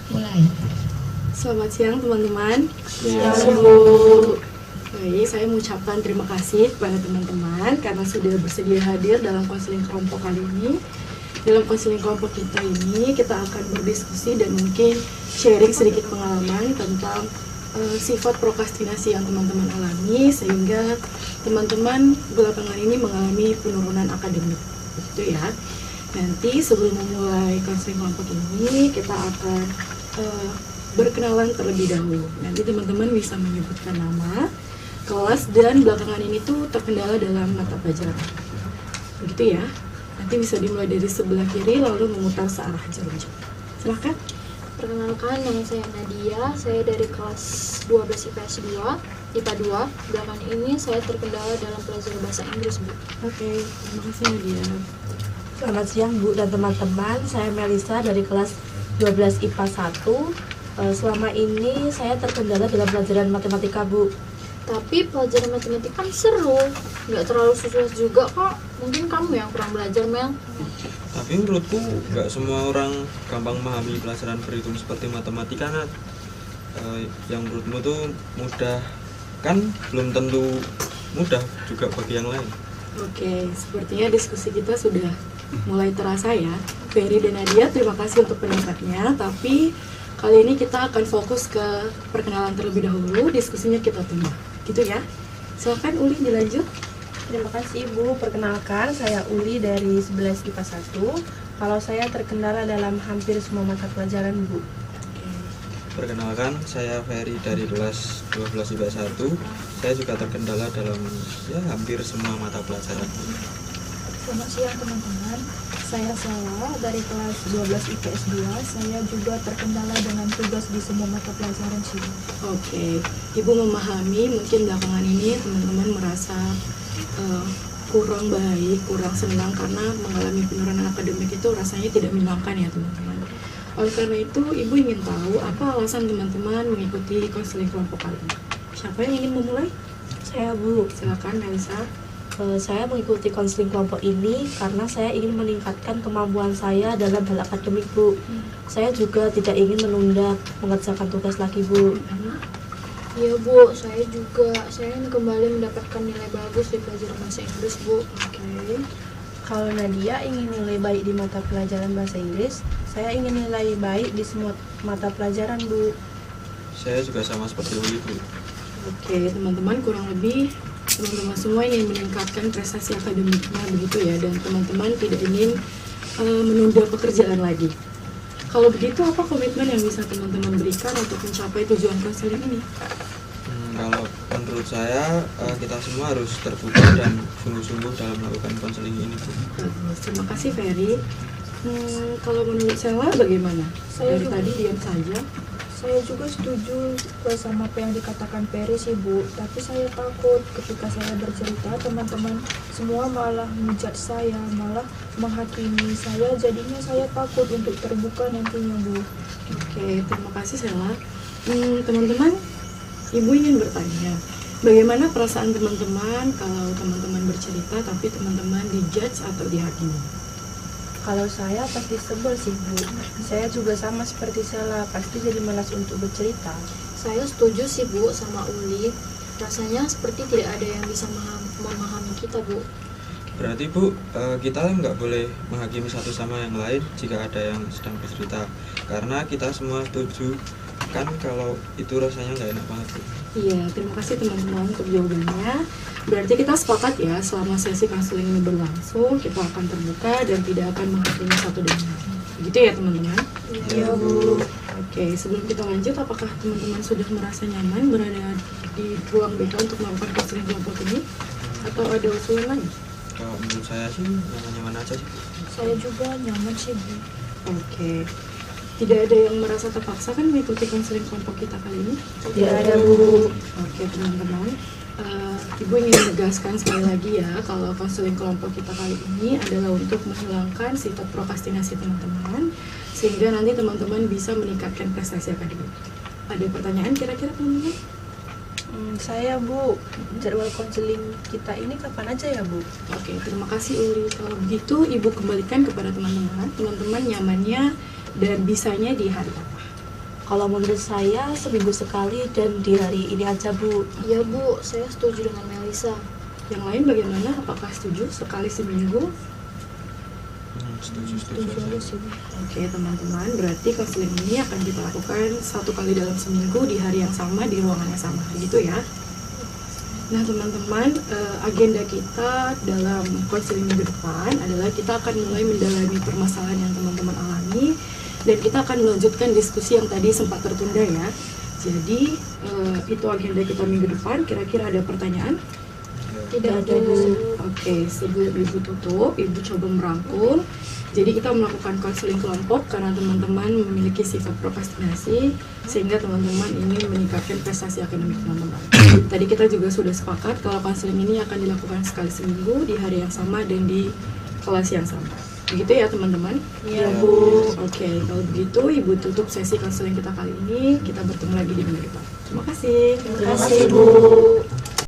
Mulai. Selamat siang teman-teman. Siang, Bu. Baik, saya mengucapkan terima kasih kepada teman-teman karena sudah bersedia hadir dalam konseling kelompok kali ini. Dalam konseling kelompok kita ini, kita akan berdiskusi dan mungkin sharing sedikit pengalaman tentang sifat prokrastinasi yang teman-teman alami sehingga teman-teman belakangan ini mengalami penurunan akademik. Begitu ya. Nanti sebelum memulai konseling kelompok ini, kita akan berkenalan terlebih dahulu. Nanti teman-teman bisa menyebutkan nama, kelas, dan belakangan ini tuh terkendala dalam mata pelajaran. Begitu ya. Nanti bisa dimulai dari sebelah kiri lalu memutar searah jarum jam. Silakan. Perkenalkan, nama saya Nadia, saya dari kelas 12 IPS 2, IPA 2. Belakangan ini saya terkendala dalam pelajaran bahasa Inggris, Bu. Oke, terima kasih Nadia. Selamat siang Bu dan teman-teman, saya Melisa dari kelas 12 IPA 1. Selama ini saya terkendala dalam pelajaran matematika Bu. Tapi pelajaran matematika kan seru, nggak terlalu susah juga kok. Mungkin kamu yang kurang belajar, Mel. Tapi menurutku nggak semua orang gampang memahami pelajaran berhitung seperti matematika, Nat. Yang menurutmu tuh mudah, kan belum tentu mudah juga bagi yang lain. Oke, sepertinya diskusi kita sudah mulai terasa ya. Ferry dan Nadia, terima kasih untuk pendapatnya. Tapi kali ini kita akan fokus ke perkenalan terlebih dahulu. Diskusinya kita tunda, gitu ya. Silakan Uli dilanjut. Terima kasih Bu, perkenalkan saya Uli dari 11 IPA 1. Kalau saya terkendala dalam hampir semua mata pelajaran Bu. Perkenalkan, saya Ferry dari kelas 12 IPA 1. Saya juga terkendala dalam hampir semua mata pelajaran. Selamat siang teman-teman, saya Sala dari kelas 12 IPS 2. Saya juga terkendala dengan tugas di semua mata pelajaran sih. Oke, Ibu memahami mungkin belakangan ini teman-teman merasa kurang baik, kurang senang karena mengalami penurunan akademik itu rasanya tidak menyenangkan ya teman-teman. Oleh karena itu, Ibu ingin tahu apa alasan teman-teman mengikuti konseling kelompok kali ini. Siapa yang ingin memulai? Saya Bu. Silakan Melisa. Saya mengikuti konseling kelompok ini karena saya ingin meningkatkan kemampuan saya dalam hal akademik Bu. Saya juga tidak ingin menunda mengerjakan tugas lagi Bu. Iya, Bu, saya juga. Saya ingin kembali mendapatkan nilai bagus di pelajaran bahasa Inggris, Bu. Oke. Kalau Nadia ingin nilai baik di mata pelajaran bahasa Inggris, saya ingin nilai baik di semua mata pelajaran Bu. Saya juga sama seperti Uli, Bu. Oke, teman-teman kurang lebih teman-teman semua ingin meningkatkan prestasi akademiknya begitu ya, dan teman-teman tidak ingin menunda pekerjaan lagi. Kalau begitu, apa komitmen yang bisa teman-teman berikan untuk mencapai tujuan konseling ini? Kalau menurut saya, kita semua harus terbuka dan sungguh-sungguh dalam melakukan konseling ini, Bu. Terima kasih Ferry. Kalau menurut Sela bagaimana? Saya Dari juga. tadi diam saja. Saya juga setuju sama apa yang dikatakan Peri sih Bu. Tapi saya takut ketika saya bercerita teman-teman semua malah menjudge saya, malah menghakimi saya. Jadinya saya takut untuk terbuka nantinya Bu. Oke, terima kasih Sela. Teman-teman, Ibu ingin bertanya, bagaimana perasaan teman-teman kalau teman-teman bercerita tapi teman-teman dijudge atau dihakimi? Kalau saya pasti sebel sih Bu. Saya juga sama seperti Sela, pasti jadi malas untuk bercerita. Saya setuju sih, Bu, sama Uli. Rasanya seperti tidak ada yang bisa memahami kita, Bu. Berarti Bu, kita nggak boleh menghakimi satu sama yang lain jika ada yang sedang bercerita. Karena kita semua setuju kan kalau itu rasanya nggak enak banget, Bu. Iya, terima kasih teman-teman untuk jawabannya. Berarti kita sepakat ya, selama sesi konseling ini berlangsung, kita akan terbuka dan tidak akan menghakimi satu dengan lain. Begitu ya teman-teman? Iya, Bu. Oke, sebelum kita lanjut, apakah teman-teman sudah merasa nyaman berada di ruang BK untuk melakukan konseling kelompok ini? Atau ada usulan lain? Kalau menurut saya sih nyaman-nyaman aja sih, Bu. Saya juga nyaman sih Bu. Oke. Tidak ada yang merasa terpaksa kan mengikuti konseling kelompok kita kali ini? Tidak ada Bu. Oke teman-teman, Ibu ingin menegaskan sekali lagi ya kalau konseling kelompok kita kali ini adalah untuk menghilangkan sifat prokrastinasi teman-teman sehingga nanti teman-teman bisa meningkatkan prestasi akademik. Ada pertanyaan kira-kira teman-teman? Saya Bu, jadwal konseling kita ini kapan aja ya Bu? Oke, terima kasih Uli. Kalau begitu Ibu kembalikan kepada teman-teman. Teman-teman nyamannya dan bisanya di hari apa? Kalau menurut saya seminggu sekali dan di hari ini aja, Bu. Iya Bu, saya setuju dengan Melisa. Yang lain bagaimana? Apakah setuju sekali seminggu? Setuju Tujuh sih Bu. Oke teman-teman, berarti konseling ini akan kita lakukan 1 kali dalam seminggu di hari yang sama, di ruangan yang sama, gitu ya. Nah teman-teman, agenda kita dalam konseling minggu depan adalah kita akan mulai mendalami permasalahan yang teman-teman alami, dan kita akan melanjutkan diskusi yang tadi sempat tertunda ya. Jadi itu agenda kita minggu depan. Kira-kira ada pertanyaan? Tidak ada, Bu. Bu. Oke, sebelum Ibu tutup, Ibu coba merangkum. Jadi kita melakukan konseling kelompok karena teman-teman memiliki sifat prokrastinasi, sehingga teman-teman ingin meningkatkan prestasi akademik teman-teman. Tadi kita juga sudah sepakat kalau konseling ini akan dilakukan sekali seminggu di hari yang sama dan di kelas yang sama. Begitu ya teman-teman? Iya, Bu. Oke, kalau begitu Ibu tutup sesi konseling kita kali ini. Kita bertemu lagi di minggu depan. Terima kasih. Terima kasih, Bu.